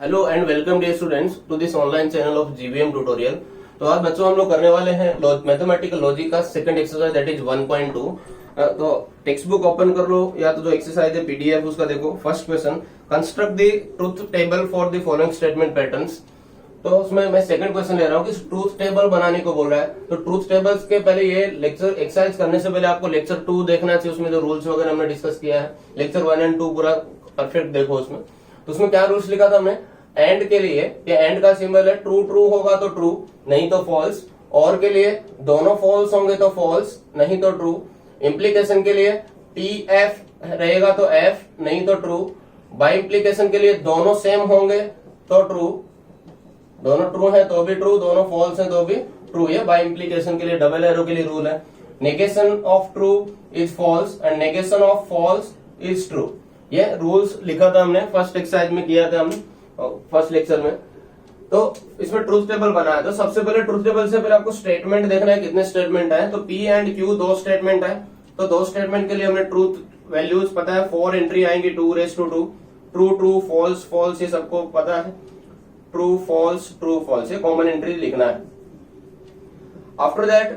Hello and welcome dear students to this online channel of GVM tutorial. तो आज बच्चों हम लोग करने वाले हैं मैथमेटिकल लॉजिक का सेकंड एक्सरसाइज दैट इज 1.2। तो टेक्स्ट बुक ओपन कर लो या तो जो एक्सरसाइज है पीडीएफ उसका देखो। First question, construct the truth table for the following statement patterns. तो उसमें मैं सेकंड क्वेश्चन ले रहा हूँ कि ट्रूथ टेबल बनाने को बोल रहा है। तो ट्रूथ टेबल्स के पहले ये लेक्चर एक्सरसाइज करने से पहले आपको लेक्चर 2 देखना चाहिए। उसमें जो रूल्स वगैरह हमने डिस्कस किया है, लेक्चर 1 एंड 2 पूरा परफेक्ट देखो उसमें। तो उसमें क्या रूल्स लिखा था हमने, एंड के लिए ये एंड का सिंबल है, ट्रू ट्रू होगा तो ट्रू नहीं तो फॉल्स। और के लिए दोनों फॉल्स होंगे तो फॉल्स नहीं तो ट्रू। इम्प्लीकेशन के लिए टी एफ रहेगा तो एफ नहीं तो ट्रू। बाय इम्प्लीकेशन के लिए दोनों सेम होंगे तो ट्रू, दोनों ट्रू है तो भी ट्रू, दोनों फॉल्स है तो भी ट्रू। ये बाय इम्प्लीकेशन के लिए डबल एरो के लिए रूल है। Negation of true is false and negation of false is true. ये रूल्स लिखा था हमने, फर्स्ट एक्सरसाइज में किया था हमने फर्स्ट लेक्चर में। तो इसमें ट्रूथ टेबल बनाया। तो सबसे पहले ट्रूथ टेबल से पहले आपको स्टेटमेंट देखना है, कितने स्टेटमेंट है। तो पी एंड क्यू दो स्टेटमेंट है। तो दो स्टेटमेंट के लिए हमें ट्रूथ वैल्यूज पता है, 4 एंट्री आएंगी 2^2। ट्रू ट्रू फॉल्स फॉल्स ये सबको पता है। ट्रू फॉल्स ये कॉमन एंट्री लिखना है। After that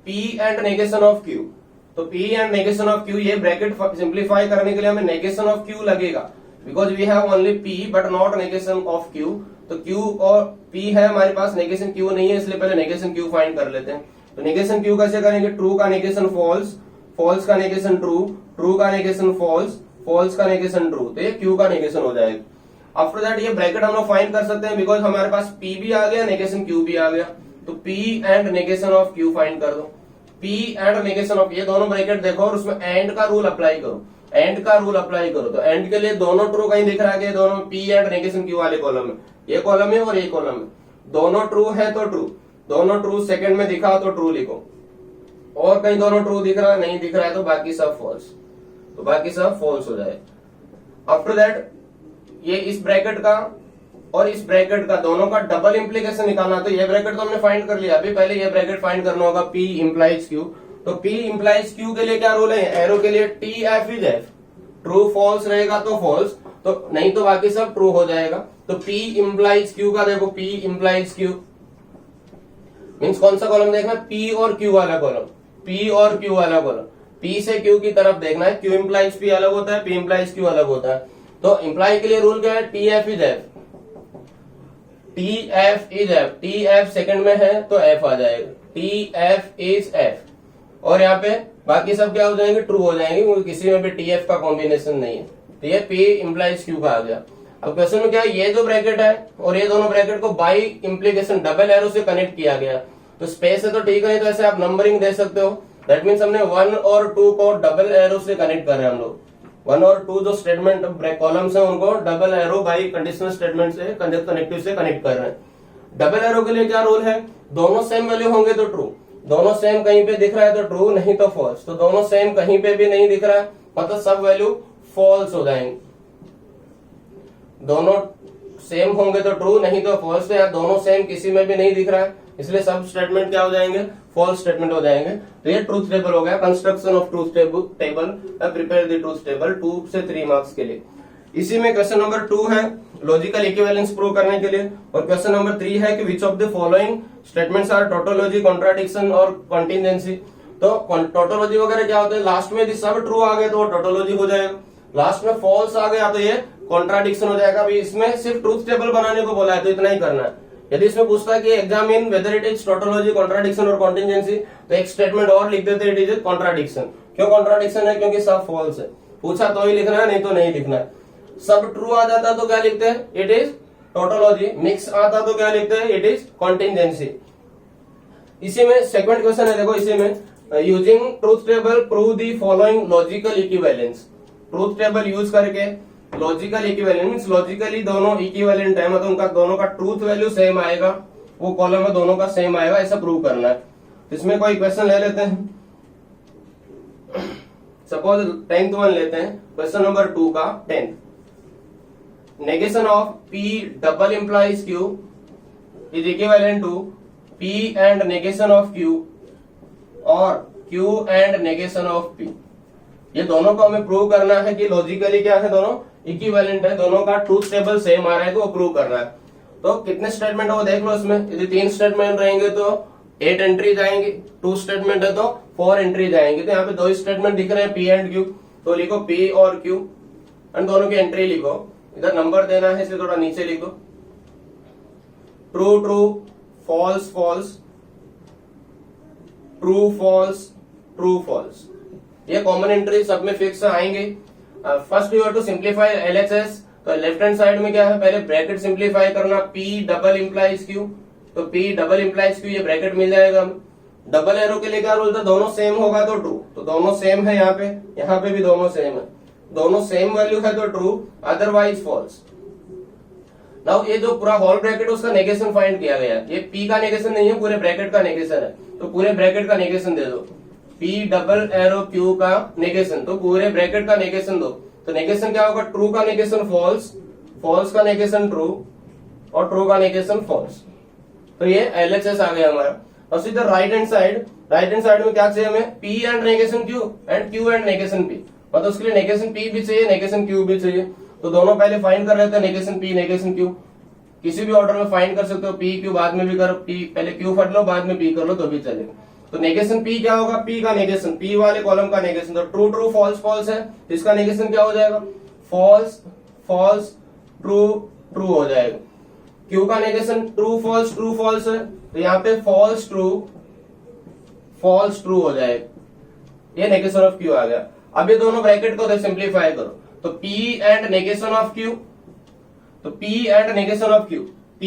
P and negation of Q. तो P and negation of Q, ये ब्रैकेट सिंप्लीफाई करने के लिए हमें नेगेशन ऑफ क्यू लगेगा, because we have only P but not negation of Q. तो क्यू और पी है हमारे पास, नेगेशन क्यू नहीं है, इसलिए पहले नेगेशन क्यू फाइंड कर लेते हैं। तो नेगेशन क्यू कैसे करेंगे, ट्रू का नेगेशन फॉल्स, फॉल्स का नेगेशन ट्रू, ट्रू का नेगेशन फॉल्स, फॉल्स का नेगेशन ट्रू। तो ये क्यू का नेगेशन हो जाएगा। आफ्टर दैट ये ब्रैकेट हम लोग फाइंड कर सकते हैं, बिकॉज हमारे पास पी भी आ गया, नेगेशन क्यू भी आ गया। तो P and negation of Q find कर दो। पी एंड नेगेशन ऑफ, ये दोनों ब्रैकेट देखो और उसमें एंड का रूल अप्लाई करो, एंड का रूल अप्लाई करो। तो एंड के लिए दोनों ट्रू कहीं दिख रहा है, दोनों पी एंड नेगेशन क्यू वाले कॉलम में, ये कॉलम है और ये कॉलम है। दोनों ट्रू है तो ट्रू, दोनों ट्रू सेकंड में दिखा तो ट्रू लिखो। और कहीं दोनों ट्रू दिख रहा है, नहीं दिख रहा है तो बाकी सब फॉल्स, तो बाकी सब फॉल्स हो जाए। आफ्टर दैट ये इस ब्रैकेट का और इस ब्रैकेट का दोनों का डबल इंप्लीकेशन निकालना। तो ये ब्रैकेट तो हमने फाइंड कर लिया, अभी पहले ये ब्रैकेट फाइंड करना होगा, पी इंप्लाइज क्यू। तो P इंप्लाइज Q के लिए क्या रूल है, एरो के लिए T F is F। True false रहेगा तो फॉल्स, तो नहीं तो बाकी सब ट्रू हो जाएगा। तो P इंप्लाइज Q का देखो, P इंप्लाइज Q मीन्स कौन सा कॉलम देखना है, P और Q वाला कॉलम, P और Q वाला कॉलम। P से Q की तरफ देखना है, Q इंप्लाइज P अलग होता है, P इंप्लाइज Q अलग होता है। तो इंप्लाई के लिए रूल क्या है, T F is F, T F is F, T F second में है तो F आ जाएगा, T F इज F। और यहाँ पे बाकी सब क्या हो जाएंगे, ट्रू हो जाएंगे, क्योंकि किसी में भी टीएफ का कॉम्बिनेशन नहीं है। तो ये पी इंप्लाइज क्यू का आ गया। अब क्वेश्चन में क्या है, ये जो ब्रैकेट है और ये दोनों ब्रैकेट को बाई इंप्लीकेशन डबल एरो से कनेक्ट किया गया। तो स्पेस है तो ठीक है, तो ऐसे आप नंबरिंग दे सकते हो। दैट मीन्स हमने 1 और 2 को डबल एरो से कनेक्ट कर रहे हैं हम लोग। 1 और 2 जो स्टेटमेंट कॉलम्स है उनको double arrow by conditional statement से कनेक्टिव से कनेक्ट कर रहे हैं। डबल एरो के लिए क्या रूल है, दोनों सेम वैल्यू होंगे तो ट्रू, दोनों सेम कहीं पे दिख रहा है तो ट्रू नहीं तो फॉल्स। तो दोनों सेम कहीं पे भी नहीं दिख रहा है मतलब सब वैल्यू फॉल्स हो जाएंगे। दोनों सेम होंगे तो ट्रू नहीं तो फॉल्स। तो यहाँ दोनों सेम किसी में भी नहीं दिख रहा है, इसलिए सब स्टेटमेंट क्या हो जाएंगे, फॉल्स स्टेटमेंट हो जाएंगे। तो ये ट्रूथ टेबल हो गया, construction of truth table, prepare the truth table 2 से 3 मार्क्स के लिए। इसी में क्वेश्चन नंबर 2 है लॉजिकल इक्विवेलेंस प्रूव करने के लिए, और क्वेश्चन नंबर 3 है कि which of the following statements are tautology, contradiction और कॉन्टिजेंसी। तो टोटोलॉजी वगैरह क्या होता है, लास्ट में यदि सब ट्रू आ गए तो टोटोलॉजी हो जाएगा, लास्ट में फॉल्स आ गया तो ये कॉन्ट्राडिक्शन हो जाएगा। अभी इसमें सिर्फ ट्रूथ टेबल बनाने को बोला है तो इतना ही करना है। यदि इसमें पूछता है कि examine whether it is tautology, contradiction और कॉन्टिजेंसी, तो एक स्टेटमेंट और लिख देते, इट इज कॉन्ट्राडिक्शन। क्यों कॉन्ट्राडिक्शन है, क्योंकि सब फॉल्स है। पूछा तो ही लिखना है, नहीं तो नहीं लिखना है। सब ट्रू आ जाता तो क्या लिखते हैं, इट इज टोटोलॉजी। मिक्स आता तो क्या लिखते हैं, इट इज कॉन्टिजेंसी। इसी में सेकंड क्वेश्चन है, देखो इसी में using truth table prove the following logical equivalence. Truth table use करके लॉजिकल इक्विवेलेंस मींस लॉजिकली दोनों इक्विवेलेंट है, मतलब उनका दोनों का ट्रूथ वैल्यू सेम आएगा, वो कॉलम में दोनों का सेम आएगा, ऐसा प्रूव करना है। इसमें कोई क्वेश्चन ले लेते हैं, सपोज 10th वन लेते हैं, क्वेश्चन नंबर 2 का 10th। Negation of P double implies Q is equivalent to P and negation of Q और Q and negation of P। ये दोनों को हमें प्रूव करना है कि लॉजिकली क्या है, दोनों इक्विवेलेंट है, दोनों का ट्रूथ टेबल सेम आ रहा है, तो वो प्रूव करना है। तो कितने स्टेटमेंट है वो देख लो इसमें। यदि 3 स्टेटमेंट रहेंगे तो 8 एंट्रीज आएंगी, 2 स्टेटमेंट है तो 4 एंट्रीज आएंगी। तो यहाँ पे 2 स्टेटमेंट दिख रहे हैं P एंड Q, तो लिखो P और Q एंड दोनों की एंट्री लिखो। इधर नंबर देना है इसलिए थोड़ा नीचे लिखो। True true, false false, true false, true false, ये कॉमन एंट्री सब में फिक्स आएंगे। First you have to simplify LHS। तो लेफ्ट हैंड साइड में क्या है, पहले ब्रैकेट सिंप्लीफाई करना, P डबल इंप्लाइज Q, तो P डबल इंप्लाइज Q, ये ब्रैकेट मिल जाएगा। डबल एरो के लिए क्या रूल था, दोनों सेम होगा तो ट्रू, तो दोनों सेम है यहाँ पे भी दोनों सेम है, दोनों सेम वैल्यू है तो ट्रू, अदरवाइज फॉल्स। नाउ ये जो पूरा होल ब्रैकेट उसका नेगेशन फाइंड किया गया, ये P का नेगेशन नहीं है, पूरे ब्रैकेट का नेगेशन है, तो पूरे ब्रैकेट का नेगेशन दे दो। P डबल एरो Q का नेगेशन, तो पूरे ब्रैकेट का नेगेशन दो। तो नेगेशन क्या होगा, ट्रू का नेगेशन फॉल्स, फॉल्स का नेगेशन ट्रू और ट्रू का नेगेशन फॉल्स। तो ये LHS आ गया हमारा। और सीधा राइट हैंड साइड में क्या चाहिए हमें, P and negation Q and Q and negation P, मतलब उसके लिए नेगेशन P भी चाहिए, नेगेशन Q भी चाहिए। तो दोनों पहले फाइंड कर रहे थे, नेगेशन P नेगेशन Q, किसी भी ऑर्डर में फाइंड कर सकते हो, P Q बाद में भी करो, P पहले Q फट लो बाद में P कर लो तो भी चलेगा। तो नेगेशन P क्या होगा, P का नेगेशन, P वाले कॉलम का नेगेशन, तो ट्रू ट्रू फॉल्स फॉल्स है, इसका नेगेशन क्या हो जाएगा, फॉल्स फॉल्स ट्रू ट्रू हो जाएगा। Q का नेगेशन ट्रू फॉल्स है, तो यहाँ पे फॉल्स ट्रू हो जाएगा, ये नेगेशन ऑफ Q आ गया। अब ये दोनों ब्रैकेट को सिंप्लीफाई करो, तो P and negation of Q, तो P and negation of Q, P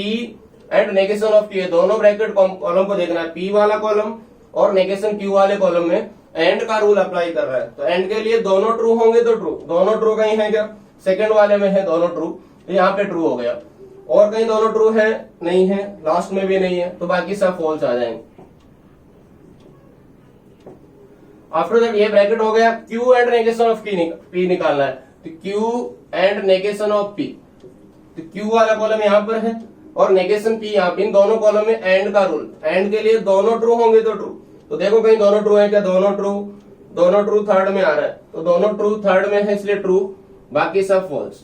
and negation of Q, ये दोनों ब्रैकेट कॉलम को देखना है, P वाला कॉलम और नेगेशन Q वाले कॉलम में एंड का रूल अप्लाई कर रहा है। तो एंड के लिए दोनों ट्रू होंगे तो ट्रू, दोनों ट्रू कहीं है क्या, सेकंड वाले में है दोनों ट्रू, तो यहाँ पे ट्रू हो गया। और कहीं दोनों ट्रू है नहीं है, लास्ट में भी नहीं है, तो बाकी सब फॉल्स आ जाएंगे। आफ्टर दैट ये ब्रैकेट हो गया, Q and negation of P निकालना है, तो Q and negation of P, तो Q वाला कॉलम यहाँ पर है और नेगेशन P यहाँ पे, इन दोनों कॉलम में एंड का रूल, एंड के लिए दोनों ट्रू होंगे तो ट्रू, तो देखो कहीं दोनों ट्रू है क्या, दोनों ट्रू थर्ड में आ रहा है, तो दोनों ट्रू थर्ड में है इसलिए ट्रू, बाकी सब फॉल्स।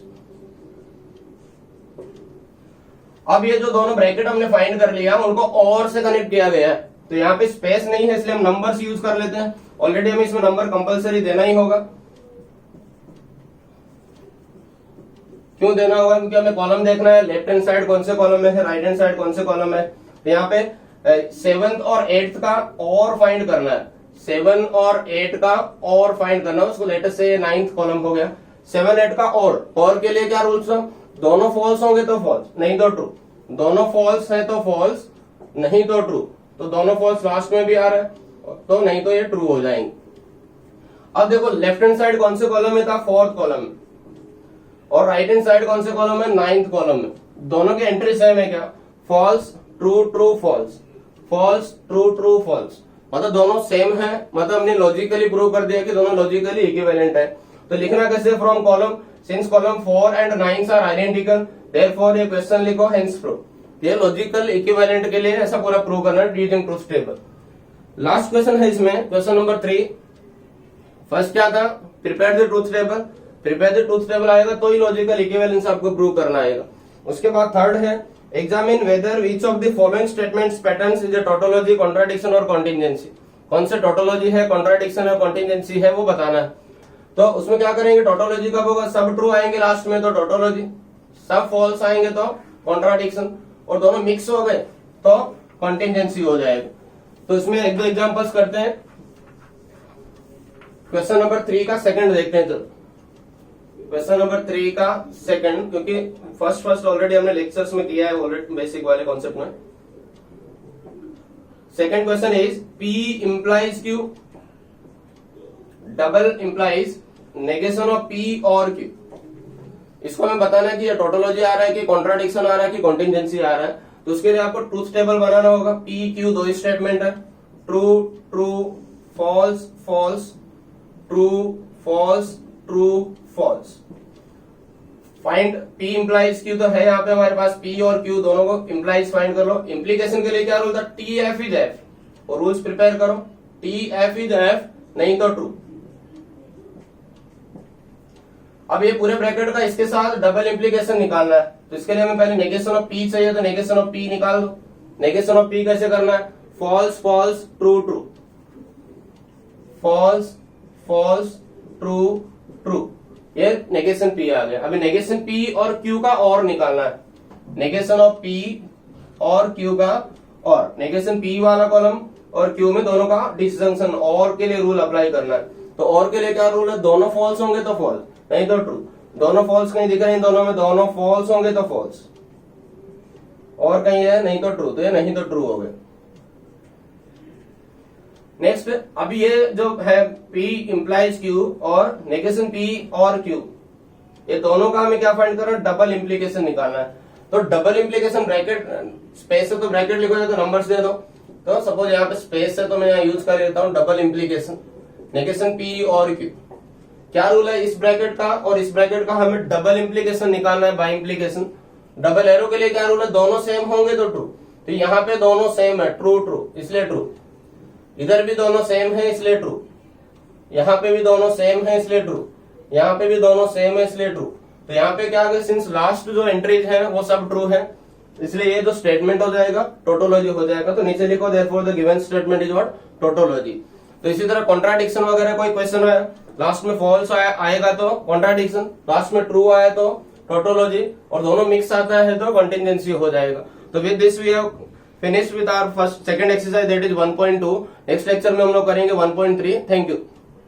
अब ये जो दोनों ब्रैकेट हमने फाइंड कर लिया, उनको और से कनेक्ट किया गया है, तो यहाँ पे स्पेस नहीं है इसलिए हम नंबर्स यूज कर लेते हैं। ऑलरेडी हमें इसमें नंबर कंपलसरी देना ही होगा। क्यों देना होगा, क्योंकि हमें कॉलम देखना है, लेफ्ट हैंड साइड कौन से कॉलम में है, राइट हैंड साइड कौन से कॉलम है। तो यहाँ पे 7th और 8th का और फाइंड करना है, 7 और 8 का और फाइंड करना है, उसको लेटर से 9th कॉलम हो गया, 7 8 का और के लिए क्या रूल्स है, दोनों फॉल्स होंगे तो फॉल्स, नहीं तो ट्रू, दोनों फॉल्स है तो फॉल्स, नहीं तो ट्रू, तो दोनों फॉल्स लास्ट में भी आ रहा है, तो नहीं तो ये ट्रू हो जाएंगे। अब देखो लेफ्ट हैंड साइड कौन से कॉलम में था, 4th कॉलम में, और राइट हैंड साइड कौन से कॉलम में, 9th कॉलम में। दोनों की एंट्री सेम है क्या, false true true false, false true true false, मतलब दोनों सेम है, मतलब हमने लॉजिकली प्रूव कर दिया कि दोनों लॉजिकली इक्विवेलेंट है। तो लिखना कैसे, from column, since column 4 and 9 are identical therefore ये क्वेश्चन लिखो हेंस प्रूव, ये लॉजिकल इक्विवेलेंट के लिए ऐसा पूरा प्रूव करना है using truth table. Last question है इसमें, क्वेश्चन नंबर 3। फर्स्ट क्या था, prepare the truth table, prepare the truth table आएगा तो ही लॉजिकल इक्विवेलेंस आपको प्रूव करना आएगा। उसके बाद थर्ड है, examine whether which of the following statements patterns is a tautology, contradiction और कॉन्टिजेंसी, कौन से टोटोलॉजी है, कॉन्ट्राडिक्शन और कॉन्टिजेंसी है वो बताना है। तो उसमें क्या करेंगे, टोटोलॉजी कब होगा, सब ट्रू आएंगे लास्ट में तो टोटोलॉजी, सब फॉल्स आएंगे तो कॉन्ट्राडिक्शन, और दोनों मिक्स हो गए तो कॉन्टिजेंसी हो जाएगा। तो इसमें एक दो एग्जांपल्स करते हैं। क्वेश्चन नंबर 3 का सेकंड देखते हैं। चलो क्वेश्चन नंबर 3 का सेकंड, क्योंकि फर्स्ट ऑलरेडी हमने लेक्चर्स में किया है ऑलरेडी बेसिक वाले कॉन्सेप्ट में। Second question is P implies Q double implies negation of P और Q। इसको हमें बताना है कि ये टोटोलॉजी आ रहा है कि कॉन्ट्राडिक्शन आ रहा है कि कॉन्टिजेंसी आ रहा है। तो उसके लिए आपको ट्रूथ टेबल बनाना होगा। P Q दो स्टेटमेंट है, true true false false, true false true false. Find P implies Q तो है यहाँ पे हमारे पास, P और Q दोनों को implies फाइंड कर लो। इम्प्लीकेशन के लिए क्या रूल था, T F इज F, और रूल्स प्रिपेयर करो, T F इज F नहीं तो ट्रू, अब ये पूरे ब्रैकेट का इसके साथ डबल इंप्लीकेशन निकालना है, तो इसके लिए हमें पहले नेगेशन ऑफ पी चाहिए, तो नेगेशन ऑफ पी निकाल दो। नेगेशन ऑफ पी कैसे करना है, false false true true, false false true true, ये नेगेशन पी आ गया। अभी नेगेशन पी और क्यू का और निकालना है, नेगेशन ऑफ पी और क्यू का और, नेगेशन पी वाला कॉलम और क्यू में दोनों का डिसजंक्शन और के लिए रूल अप्लाई करना है। तो और के लिए क्या रूल है, दोनों फॉल्स होंगे तो फॉल्स, नहीं तो ट्रू। दोनों फॉल्स कहीं दिख रहे हैं दोनों में, दोनों फॉल्स होंगे तो फॉल्स, और कहीं है नहीं तो ट्रू, तो ये नहीं तो ट्रू हो गए। नेक्स्ट, अब ये जो है P इंप्लाइज Q और नेगेशन P और Q, ये दोनों का हमें क्या फाइंड करना है, डबल इंप्लीकेशन निकालना है। तो डबल इंप्लीकेशन ब्रैकेट, स्पेस है तो ब्रैकेट लिखोगे तो नंबर्स दे दो, तो सपोज यहाँ पे स्पेस है तो मैं यहाँ यूज कर लेता हूँ डबल इंप्लीकेशन, नेगेशन P और Q। क्या रूल है इस ब्रैकेट का और इस ब्रैकेट का, हमें डबल इंप्लीकेशन निकालना है बाय इंप्लीकेशन। डबल एरो के लिए क्या रूल है, दोनों सेम होंगे तो ट्रू, तो यहाँ पे दोनों सेम है, ट्रू ट्रू इसलिए ट्रू, इधर भी दोनों सेम है इसलिए ट्रू, यहाँ पे भी दोनों सेम है इसलिए ट्रू, यहाँ पे भी दोनों सेम है इसलिए ट्रू। तो यहाँ पे क्या है, सिंस लास्ट जो एंट्रीज है वो सब ट्रू है, इसलिए ये जो स्टेटमेंट हो जाएगा टोटोलॉजी हो जाएगा। तो नीचे लिखो therefore the given statement is what, tautology. तो इसी तरह कॉन्ट्राडिक्शन वगैरह कोई क्वेश्चन है, लास्ट में फॉल्स आएगा तो कॉन्ट्राडिक्शन, लास्ट में ट्रू आया तो टोटोलॉजी, और दोनों मिक्स आता है तो कंटिजेंसी हो जाएगा। तो with this we have finish with our second exercise that is 1.2। Next lecture में हम लोग करेंगे 1.3। Thank you.